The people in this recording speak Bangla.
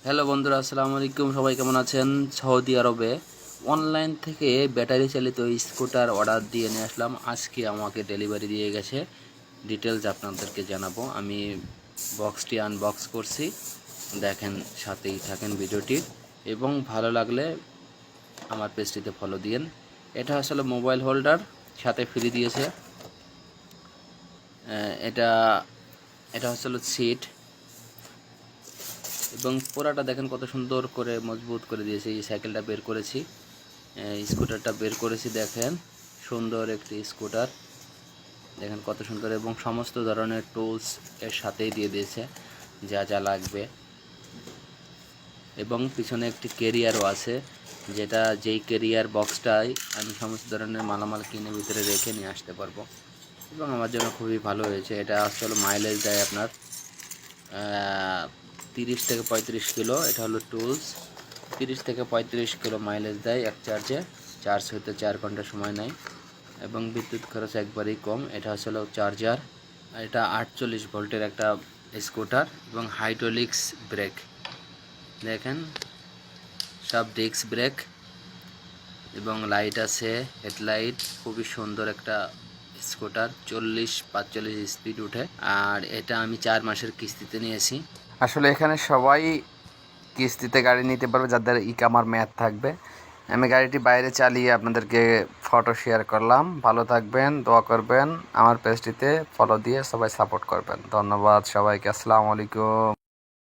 হ্যালো বন্ধুরা, আসসালামু আলাইকুম। সবাই কেমন আছেন? সৌদি আরবে অনলাইন থেকে ব্যাটারি চালিত স্কুটার অর্ডার দিয়ে নিয়ে আসলাম। আজকে আমাকে ডেলিভারি দিয়ে গেছে। ডিটেলস আপনাদেরকে জানাবো। আমি বক্সটি আনবক্স করছি, দেখেন, সাথেই থাকেন ভিডিওটির। এবং ভালো লাগলে আমার পেজটিতে ফলো দিন। এটা আসলে মোবাইল হোল্ডার, সাথে ফ্রি দিয়েছে। এটা এটা আসলে সিট, এবং পোড়াটা দেখেন কত সুন্দর করে মজবুত করে দিয়েছে। এই সাইকেলটা বের করেছি, স্কুটারটা বের করেছি, দেখেন সুন্দর একটি স্কুটার, দেখেন কত সুন্দর। এবং সমস্ত ধরনের টুলস এর সাথেই দিয়ে দিয়েছে, যা যা লাগবে। এবং পিছনে একটি ক্যারিয়ারও আছে, যেই ক্যারিয়ার বক্সটাই আমি সমস্ত ধরনের মালামাল কিনে ভিতরে রেখে নিয়ে আসতে পারবো। এবং আমার জন্য খুবই ভালো হয়েছে। এটা আসলে মাইলেজ দেয় আপনার 30 থেকে 35 কিলো। এটা হলো টুলস, 30 থেকে 35 কিলো মাইলেজ দেয় এক চার্জে। চার্জ হতে 4 ঘন্টা সময় নেয়, এবং বিদ্যুৎ খরচ একবারেই কম। এটা আসলে চার্জার। এটা 48 ভোল্টের একটা স্কুটার, এবং হাইড্রোলিক্স ব্রেক, দেখেন সব ডিস্ক ব্রেক, এবং লাইট আছে, হেডলাইট। খুবই সুন্দর একটা স্কুটার, 40-45 স্পিড উঠে। আর এটা আমি 4 মাসের কিস্তিতে নিয়েছি। আসলে এখানে সবাই কিস্তিতে গাড়ি নিতে পারবে যাদের ইকামার মেয়াদ থাকবে। আমি গাড়িটি বাইরে চালিয়ে আপনাদেরকে ফটো শেয়ার করলাম। ভালো থাকবেন, দোয়া করবেন, আমার পেজটিতে ফলো দিয়ে সবাই সাপোর্ট করবেন। ধন্যবাদ সবাইকে। আসসালামু আলাইকুম।